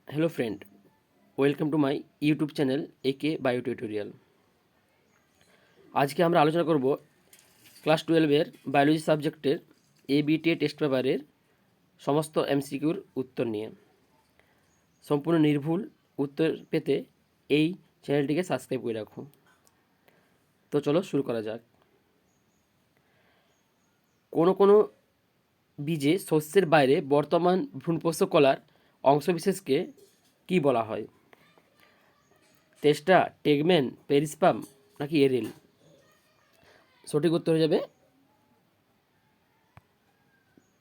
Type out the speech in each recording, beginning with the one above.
Hello friend, welcome to my YouTube channel AK Bio Tutorial. আজকে আমরা আলোচনা করব ক্লাস 12 বায়োলজি সাবজেক্টের ABTA টেস্ট পেপারের সমস্ত MCQর উত্তর নিয়ে। সম্পূর্ণ নির্ভুল উত্তর পেতে এই চ্যানেলটিকে সাবস্ক্রাইব করে রাখো। তো চলো শুরু করা যাক। কোনো বীজে শস্যের বাইরে বর্তমান ভ্রূণপোষক কলার অংশবিশেষকে কি বলা হয়? টেস্টা, টেগমেন, পেরিস্পাম নাকি এরিল? সঠিক উত্তর হয়ে যাবে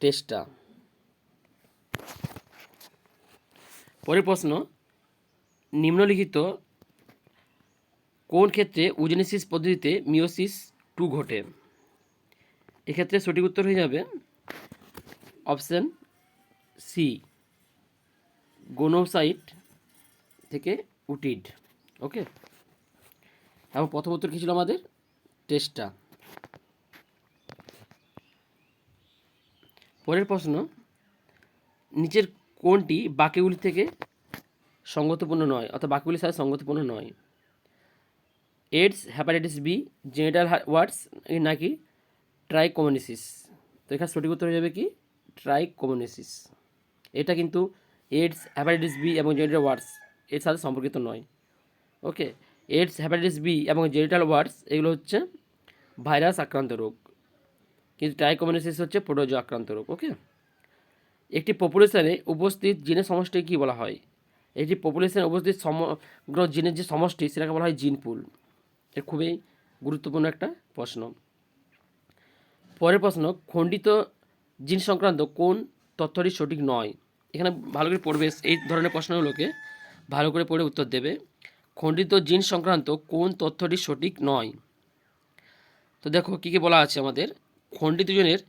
টেস্টা। পরের প্রশ্ন, নিম্নলিখিত কোন ক্ষেত্রে ওজেনেসিস পদ্ধতিতে মিওসিস 2 ঘটে? এক্ষেত্রে সঠিক উত্তর হয়ে যাবে অপশান সি, গোনোসাইট থেকে উটিড। ওকে, এবং প্রথম উত্তর কী ছিল আমাদের? টেস্টা। পরের প্রশ্ন, নিচের কোনটি বাকিগুলি থেকে সঙ্গতিপূর্ণ নয়, অর্থাৎ বাকিগুলির সাথে সঙ্গতিপূর্ণ নয়? এইডস, হ্যাপাটাইটিস বি, জেনিটাল ওয়ার্ডস নাকি ট্রাইকোমোনিসিস? তো এখানে সঠিক উত্তর হয়ে যাবে কি? ট্রাইকোমোনিসিস। এটা কিন্তু এইডস, হ্যাপাটাইটিস বি এবং জেনিটাল ওয়ার্ডস এর সাথে সম্পর্কিত নয়। ওকে, এইডস, হ্যাপাটাইটিস বি এবং জেনিটাল ওয়ার্ডস এগুলো হচ্ছে ভাইরাস আক্রান্ত রোগ, কিন্তু ট্রাইকোমোনিসিস হচ্ছে প্রোটোজো আক্রান্ত রোগ। ওকে, একটি পপুলেশনে উপস্থিত জিনের সমষ্টিকে কী বলা হয়? একটি পপুলেশনে উপস্থিত সমগ্র জিনের যে সমষ্টি সেটাকে বলা হয় জিন পুল। এর খুবই গুরুত্বপূর্ণ একটা প্রশ্ন। পরের প্রশ্ন, খণ্ডিত জিন সংক্রান্ত কোন তথ্যটি সঠিক নয়? এখানে ভালো করে পড়বে, এই ধরনের প্রশ্নগুলোকে ভালো করে পড়ে উত্তর দেবে। খণ্ডিত জিন সংক্রান্ত কোন তথ্যটি সঠিক নয়? তো দেখো কী কী বলা আছে আমাদের। খণ্ডিত জিনের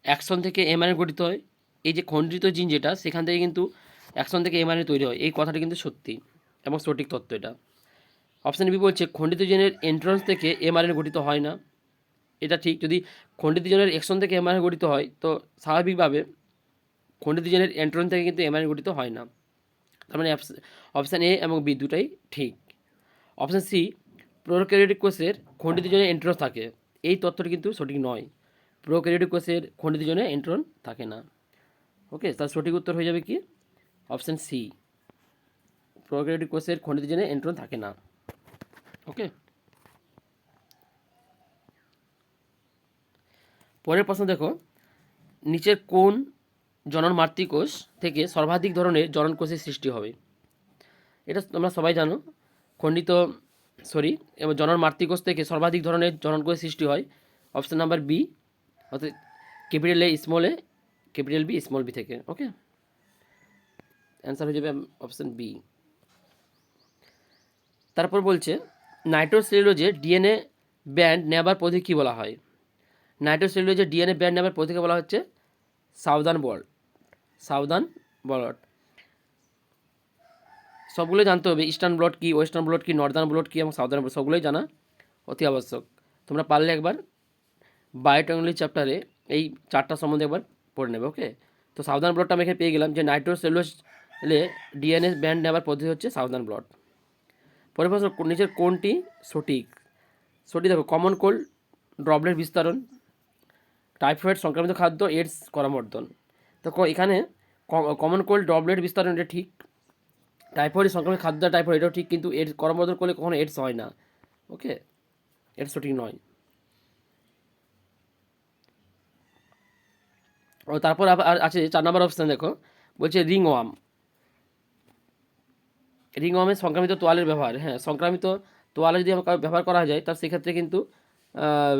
অ্যাকশন থেকে এমআরএনএ গঠিত হয়। এই যে খণ্ডিত জিন যেটা, সেখান থেকে কিন্তু অ্যাকশন থেকে এমআরএনএ তৈরি হয়। এই কথাটি কিন্তু সত্যি এবং সঠিক তথ্য এটা। অপশান বি বলছে খণ্ডিত জিনের এন্ট্রান্স থেকে এমআরএনএ গঠিত হয় না। এটা ঠিক। যদি খণ্ডিত জিনের অ্যাকশন থেকে এমআরএনএ গঠিত হয়, তো স্বাভাবিকভাবে খণ্ডিত জিনের এন্ট্রান্স থেকে কিন্তু এমআরএনএ গঠিত হয় না। তার মানে অপশান এ এবং বি দুটাই ঠিক। অপশান সি, প্রোক্যারিওটিক কোষের খণ্ডিত জিনের এন্ট্রন থাকে। এই তথ্যটি কিন্তু সঠিক নয়। প্রোক্যারিওটিক কোষের খণ্ডিত জিনের এন্ট্রন থাকে না। ওকে, তার সঠিক উত্তর হয়ে যাবে কি? অপশান সি, প্রোক্যারিওটিক কোষের খণ্ডিত জিনের এন্ট্রন থাকে না। ওকে, পরের প্রশ্ন দেখো, নিচের কোন জনন মাতৃকোষ থেকে সর্বাধিক ধরনের জনন কোষের সৃষ্টি হবে? এটা তোমরা সবাই জানো। এবং জনন মাতৃকোষ থেকে সর্বাধিক ধরনের জনন কোষের সৃষ্টি হয় অপশান নাম্বার বি, অর্থাৎ capital A small A, capital B small B থেকে। ওকে, অ্যান্সার হয়ে যাবে অপশান বি। তারপর বলছে নাইট্রোসেলুলোজের ডিএনএ ব্যান্ড নেবার পদ্ধতি কী বলা হয়? নাইট্রোসেলুলোজের ডিএনএ ব্যান্ড নেবার পদ্ধতিকে বলা হচ্ছে সাউদার্ন ব্লট। সবগুলো জানতে হবে, ইস্টার্ন ব্লট কী, ওয়েস্টার্ন ব্লট কী, নর্দার্ন ব্লট কী এবং সাউদার্ন ব্লট, সবগুলোই জানা অতি আবশ্যক। তোমরা পারলে একবার বায়োটেকনোলজি চ্যাপ্টারে এই চারটা সম্বন্ধে একবার পড়ে নেবে। ওকে, তো সাউদার্ন ব্লটটা আমি এখানে পেয়ে গেলাম যে নাইট্রোসেলুলোজে ডিএনএ ব্যান্ড নেবার পদ্ধতি হচ্ছে সাউদার্ন ব্লট। পরের প্রশ্ন, নিচের কোনটি সঠিক? সঠিক দেখো, কমন কোল্ড ড্রপলেট বিস্তারণ, টাইফয়েড সংক্রামিত খাদ্য, এইডস করমর্দন। তো এখানে কমন কোল্ড ড্রপলেট বিস্তারণ এটা ঠিক, টাইফয়েড সংক্রামিত খাদ্য টাইফয়েড এটাও ঠিক, কিন্তু এর করমর্দন করলে কখনো এইডস হয় না। ওকে, এটা সঠিক নয়। ও তারপর আবার আছে 4 নম্বর অপশান দেখো, বলছে রিংওয়ার্মের সংক্রামিত তোয়ালের ব্যবহার। হ্যাঁ, সংক্রামিত তোয়ালে যদি ব্যবহার করা যায়, তার সেক্ষেত্রে কিন্তু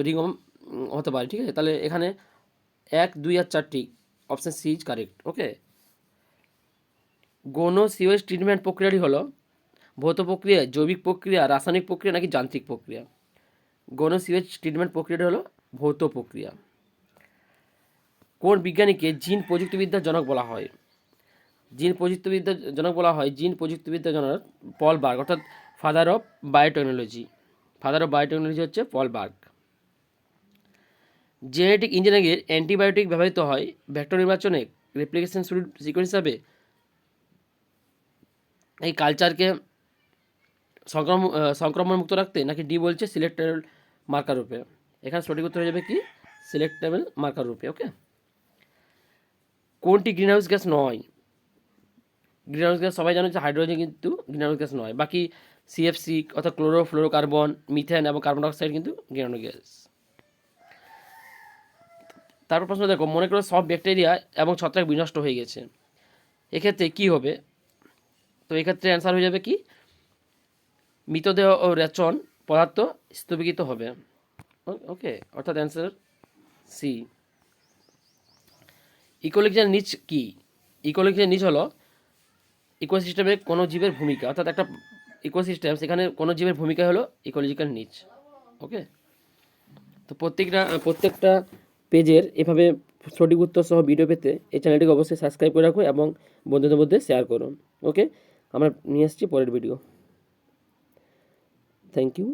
রিংওয়ার্ম হতে পারে। ঠিক আছে, তাহলে এখানে 1, 2 আর 4 ঠিক, অপশান সি ইজ কারেক্ট। ওকে, গৌণ সিওয়েজ ট্রিটমেন্ট প্রক্রিয়াটি হলো ভৌত প্রক্রিয়া, জৈবিক প্রক্রিয়া, রাসায়নিক প্রক্রিয়া নাকি যান্ত্রিক প্রক্রিয়া? গৌণ সিওয়েজ ট্রিটমেন্ট প্রক্রিয়াটি হলো ভৌত প্রক্রিয়া। কোন বিজ্ঞানীকে জিন প্রযুক্তিবিদ্যার জনক বলা হয়? জিন প্রযুক্তিবিদ্যার জনক বলা হয় পল বার্গ, অর্থাৎ ফাদার অফ বায়োটেকনোলজি। হচ্ছে পল বার্গ। জেনেটিক ইঞ্জিনিয়ারিংয়ের অ্যান্টিবায়োটিক ব্যবহৃত হয় ভেক্টর নির্বাচনে রেপ্লিকেশন সিকোয়েন্স হিসাবে। এই কালচারকে সংক্রমণ মুক্ত রাখতে, নাকি ডি বলছে সিলেক্টেবল মার্কার রূপে? এখানে সঠিক উত্তর হয়ে যাবে কি সিলেক্টেবল মার্কার রূপে। ওকে, কোনটি গ্রিনহাউস গ্যাস নয়? গ্রিনহাউস গ্যাস সবাই জানো যে হাইড্রোজেন কিন্তু গ্রিনহাউস গ্যাস নয়। বাকি সিএফসি অর্থাৎ ক্লোরোফ্লোরোকার্বন, মিথেন এবং কার্বন ডাইঅক্সাইড কিন্তু গ্রিনহাউস গ্যাস। তারপর প্রশ্ন দেখো, মনে করো সব ব্যাকটেরিয়া এবং ছত্রাক বিনষ্ট হয়ে গেছে, এক্ষেত্রে কি হবে? তো এক্ষেত্রে অ্যান্সার হয়ে যাবে কি মৃতদেহ ও রেচন পদার্থ স্থগিত হবে। ওকে, অর্থাৎ অ্যান্সার সি। ইকোলজিক্যাল নিচ কি? ইকোলজিক্যাল নিচ হলো ইকোসিস্টেমে কোনো জীবের ভূমিকা, অর্থাৎ একটা ইকোসিস্টেম, সেখানে কোনো জীবের ভূমিকা হলো ইকোলজিক্যাল নিচ। ওকে, তো প্রত্যেকটা পেজের এভাবে সঠিক উত্তর সহ ভিডিও পেতে এই চ্যানেলটিকে অবশ্যই সাবস্ক্রাইব করে রাখো এবং বন্ধুদের মধ্যে শেয়ার করো। ওকে, আমরা নিয়ে আসছি পরের ভিডিও। Thank you.